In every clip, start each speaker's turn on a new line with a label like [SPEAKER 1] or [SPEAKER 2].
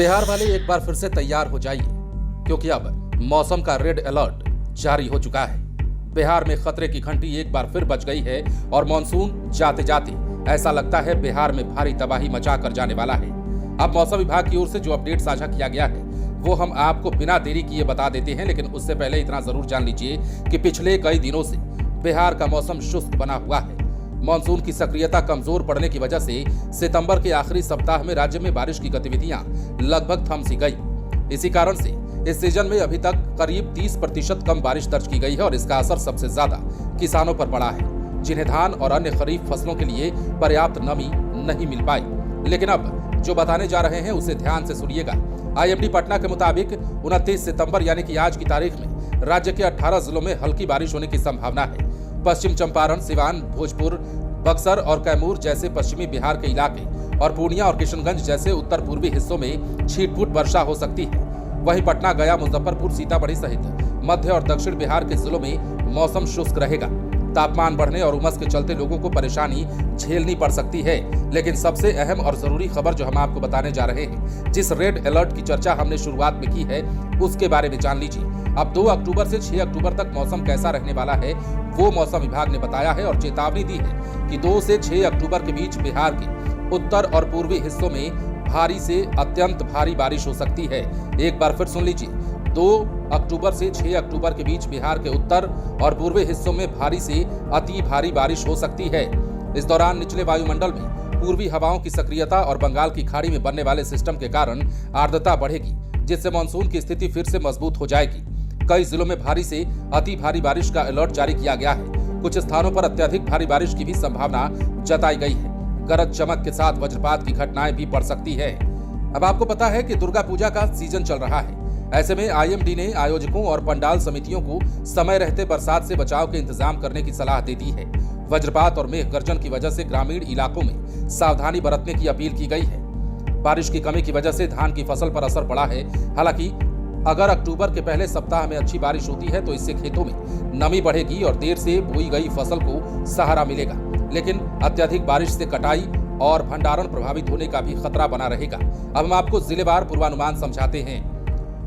[SPEAKER 1] बिहार वाले एक बार फिर से तैयार हो जाइए, क्योंकि अब मौसम का रेड अलर्ट जारी हो चुका है। बिहार में खतरे की घंटी एक बार फिर बज गई है और मॉनसून जाते जाते ऐसा लगता है बिहार में भारी तबाही मचा कर जाने वाला है। अब मौसम विभाग की ओर से जो अपडेट साझा किया गया है वो हम आपको बिना देरी किए बता देते हैं, लेकिन उससे पहले इतना जरूर जान लीजिए कि पिछले कई दिनों से बिहार का मौसम शुष्क बना हुआ है। मॉनसून की सक्रियता कमजोर पड़ने की वजह से सितंबर के आखिरी सप्ताह में राज्य में बारिश की गतिविधियां लगभग थम सी गई। इसी कारण से इस सीजन में अभी तक करीब 30% कम बारिश दर्ज की गई है और इसका असर सबसे ज्यादा किसानों पर पड़ा है, जिन्हें धान और अन्य खरीफ फसलों के लिए पर्याप्त नमी नहीं मिल पाई। लेकिन अब जो बताने जा रहे हैं उसे ध्यान से सुनिएगा। आईएमडी पटना के मुताबिक 29 सितंबर यानी कि आज की तारीख में राज्य के 18 जिलों में हल्की बारिश होने की संभावना है। पश्चिम चंपारण, सिवान, भोजपुर, बक्सर और कैमूर जैसे पश्चिमी बिहार के इलाके और पूर्णिया और किशनगंज जैसे उत्तर पूर्वी हिस्सों में छींट-फूट वर्षा हो सकती है। वहीं पटना, गया, मुजफ्फरपुर, सीतामढ़ी सहित मध्य और दक्षिण बिहार के जिलों में मौसम शुष्क रहेगा। तापमान बढ़ने और उमस के चलते लोगों को परेशानी झेलनी पड़ सकती है। लेकिन सबसे अहम और जरूरी खबर जो हम आपको बताने जा रहे हैं, जिस रेड अलर्ट की चर्चा हमने शुरुआत में की है, उसके बारे में जान लीजिए। अब 2 अक्टूबर से 6 अक्टूबर तक मौसम कैसा रहने वाला है वो मौसम विभाग ने बताया है और चेतावनी दी है कि 2 से 6 अक्टूबर के बीच बिहार के उत्तर और पूर्वी हिस्सों में भारी से अत्यंत भारी बारिश हो सकती है। एक बार फिर सुन लीजिए, 2 अक्टूबर से 6 अक्टूबर के बीच बिहार के उत्तर और पूर्वी हिस्सों में भारी से अति भारी बारिश हो सकती है। इस दौरान निचले वायुमंडल में पूर्वी हवाओं की सक्रियता और बंगाल की खाड़ी में बनने वाले सिस्टम के कारण आर्द्रता बढ़ेगी, जिससे मानसून की स्थिति फिर से मजबूत हो जाएगी। कई जिलों में भारी से अति भारी बारिश का अलर्ट जारी किया गया है। कुछ स्थानों पर अत्यधिक भारी बारिश की भी संभावना जताई गई है। गरज चमक के साथ वज्रपात की घटनाएं भी बढ़ सकती है। अब आपको पता है कि दुर्गा पूजा का सीजन चल रहा है। ऐसे में आईएमडी ने आयोजकों और पंडाल समितियों को समय रहते बरसात से बचाव के इंतजाम करने की सलाह दे दी है। वज्रपात और मेघ गर्जन की वजह से ग्रामीण इलाकों में सावधानी बरतने की अपील की गई है। बारिश की कमी की वजह से धान की फसल पर असर पड़ा है। हालांकि अगर अक्टूबर के पहले सप्ताह में अच्छी बारिश होती है तो इससे खेतों में नमी बढ़ेगी और देर से बोई गई फसल को सहारा मिलेगा। लेकिन अत्यधिक बारिश से कटाई और भंडारण प्रभावित होने का भी खतरा बना रहेगा। अब हम आपको जिलेवार पूर्वानुमान समझाते हैं।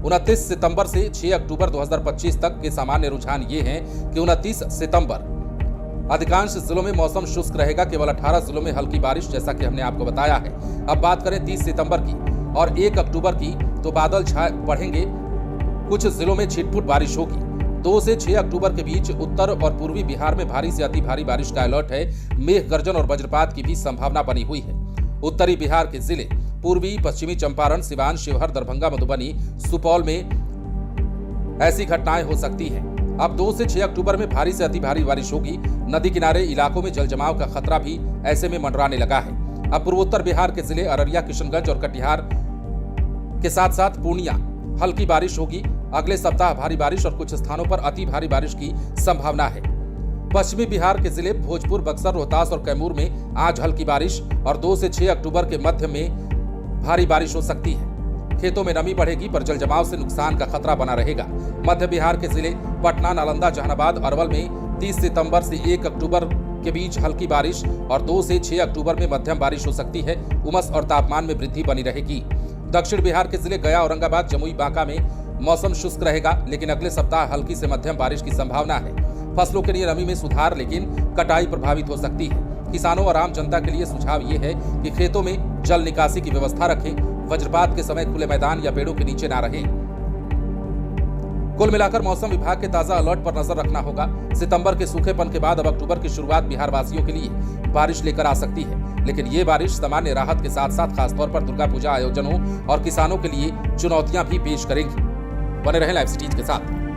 [SPEAKER 1] 29 सितंबर से 6 अक्टूबर 2025 तक के सामान्य रुझान ये हैं कि 29 सितंबर अधिकांश जिलों में मौसम शुष्क रहेगा। केवल 18 जिलों में हल्की बारिश, जैसा कि हमने आपको बताया है। अब बात करें 30 सितंबर की और 1 अक्टूबर की, तो बादल छाए बढ़ेंगे। कुछ जिलों में छिटपुट बारिश होगी। 2 से 6 अक्टूबर के बीच उत्तर और पूर्वी बिहार में भारी से अति भारी बारिश का अलर्ट है। मेघ गर्जन और वज्रपात की भी संभावना बनी हुई है। उत्तरी बिहार के जिले पूर्वी, पश्चिमी चंपारण, सिवान, शिवहर, दरभंगा, मधुबनी, सुपौल में ऐसी घटनाएं हो सकती है। अब 2 से 6 अक्टूबर में भारी से अति भारी बारिश होगी। नदी किनारे इलाकों में जल जमाव का खतरा भी ऐसे में मंडराने लगा है। अब पूर्वोत्तर बिहार के जिले अररिया, किशनगंज और कटिहार के साथ साथ पूर्णिया हल्की बारिश होगी। अगले सप्ताह भारी बारिश और कुछ स्थानों पर अति भारी बारिश की संभावना है। पश्चिमी बिहार के जिले भोजपुर, बक्सर, रोहतास और कैमूर में आज हल्की बारिश और 2 से 6 अक्टूबर के मध्य में भारी बारिश हो सकती है। खेतों में नमी बढ़ेगी पर जल जमाव से नुकसान का खतरा बना रहेगा। मध्य बिहार के जिले पटना, नालंदा, जहानाबाद, अरवल में 30 सितंबर से 1 अक्टूबर के बीच हल्की बारिश और 2 से 6 अक्टूबर में मध्यम बारिश हो सकती है। उमस और तापमान में वृद्धि बनी रहेगी। दक्षिण बिहार के जिले गया, औरंगाबाद, जमुई, बांका में मौसम शुष्क रहेगा, लेकिन अगले सप्ताह हल्की से मध्यम बारिश की संभावना है। फसलों के लिए नमी में सुधार, लेकिन कटाई प्रभावित हो सकती है। किसानों और आम जनता के लिए सुझाव ये है कि खेतों में जल निकासी की व्यवस्था रखें। वज्रपात के समय खुले मैदान या पेड़ों के नीचे ना रहें। कुल मिलाकर मौसम विभाग के ताजा अलर्ट पर नजर रखना होगा। सितंबर के सूखेपन के बाद अब अक्टूबर की शुरुआत बिहार वासियों के लिए बारिश लेकर आ सकती है, लेकिन ये बारिश सामान्य राहत के साथ साथ खासतौर पर दुर्गा पूजा आयोजनों और किसानों के लिए चुनौतियां भी पेश करेंगी। बने रहें लाइव सिटीज के साथ।